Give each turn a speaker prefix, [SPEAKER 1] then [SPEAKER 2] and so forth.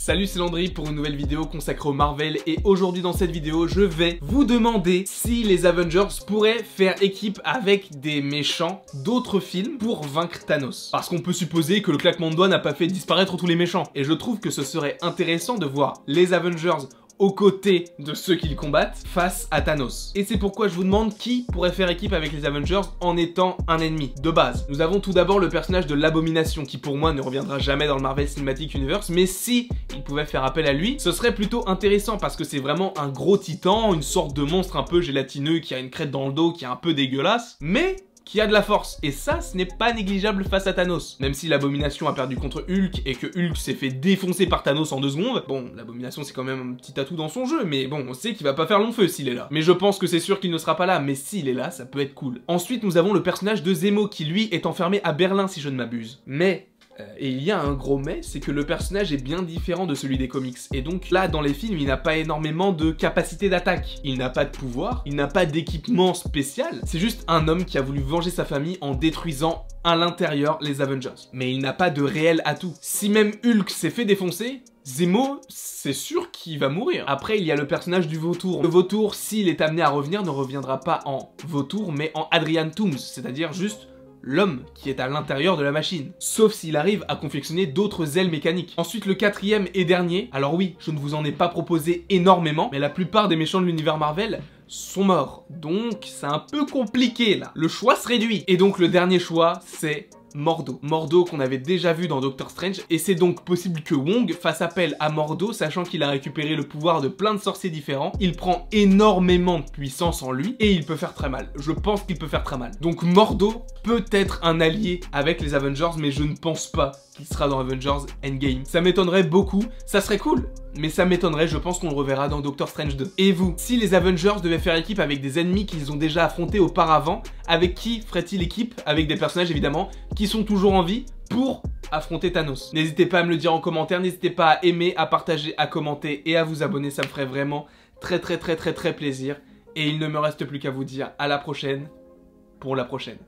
[SPEAKER 1] Salut, c'est Landry pour une nouvelle vidéo consacrée au Marvel et aujourd'hui dans cette vidéo je vais vous demander si les Avengers pourraient faire équipe avec des méchants d'autres films pour vaincre Thanos. Parce qu'on peut supposer que le claquement de doigts n'a pas fait disparaître tous les méchants et je trouve que ce serait intéressant de voir les Avengers aux côtés de ceux qu'ils combattent face à Thanos. Et c'est pourquoi je vous demande qui pourrait faire équipe avec les Avengers en étant un ennemi de base. Nous avons tout d'abord le personnage de l'Abomination qui pour moi ne reviendra jamais dans le Marvel Cinematic Universe, mais si il pouvait faire appel à lui, ce serait plutôt intéressant parce que c'est vraiment un gros titan, une sorte de monstre un peu gélatineux qui a une crête dans le dos qui est un peu dégueulasse, mais qui a de la force, et ça, ce n'est pas négligeable face à Thanos. Même si l'Abomination a perdu contre Hulk, et que Hulk s'est fait défoncer par Thanos en 2 secondes, bon, l'Abomination c'est quand même un petit atout dans son jeu, mais bon, on sait qu'il va pas faire long feu s'il est là. Mais je pense que c'est sûr qu'il ne sera pas là, mais s'il est là, ça peut être cool. Ensuite, nous avons le personnage de Zemo, qui lui est enfermé à Berlin, si je ne m'abuse. Mais et il y a un gros mais, c'est que le personnage est bien différent de celui des comics. Et donc là, dans les films, il n'a pas énormément de capacité d'attaque. Il n'a pas de pouvoir, il n'a pas d'équipement spécial. C'est juste un homme qui a voulu venger sa famille en détruisant à l'intérieur les Avengers. Mais il n'a pas de réel atout. Si même Hulk s'est fait défoncer, Zemo, c'est sûr qu'il va mourir. Après, il y a le personnage du vautour. Le vautour, s'il est amené à revenir, ne reviendra pas en vautour, mais en Adrian Toomes, c'est-à-dire juste l'homme qui est à l'intérieur de la machine. Sauf s'il arrive à confectionner d'autres ailes mécaniques. Ensuite, le quatrième et dernier. Alors oui, je ne vous en ai pas proposé énormément, mais la plupart des méchants de l'univers Marvel sont morts. Donc, c'est un peu compliqué là. Le choix se réduit. Et donc, le dernier choix, c'est Mordo. Mordo qu'on avait déjà vu dans Doctor Strange, et c'est donc possible que Wong fasse appel à Mordo, sachant qu'il a récupéré le pouvoir de plein de sorciers différents. Il prend énormément de puissance en lui, et il peut faire très mal. Je pense qu'il peut faire très mal. Donc Mordo peut être un allié avec les Avengers, mais je ne pense pas qu'il sera dans Avengers Endgame. Ça m'étonnerait beaucoup, ça serait cool, mais ça m'étonnerait, je pense qu'on le reverra dans Doctor Strange 2. Et vous, si les Avengers devaient faire équipe avec des ennemis qu'ils ont déjà affrontés auparavant, avec qui ferait-il équipe? Avec des personnages évidemment qui sont toujours en vie pour affronter Thanos. N'hésitez pas à me le dire en commentaire, n'hésitez pas à aimer, à partager, à commenter et à vous abonner, ça me ferait vraiment très plaisir. Et il ne me reste plus qu'à vous dire à la prochaine pour la prochaine.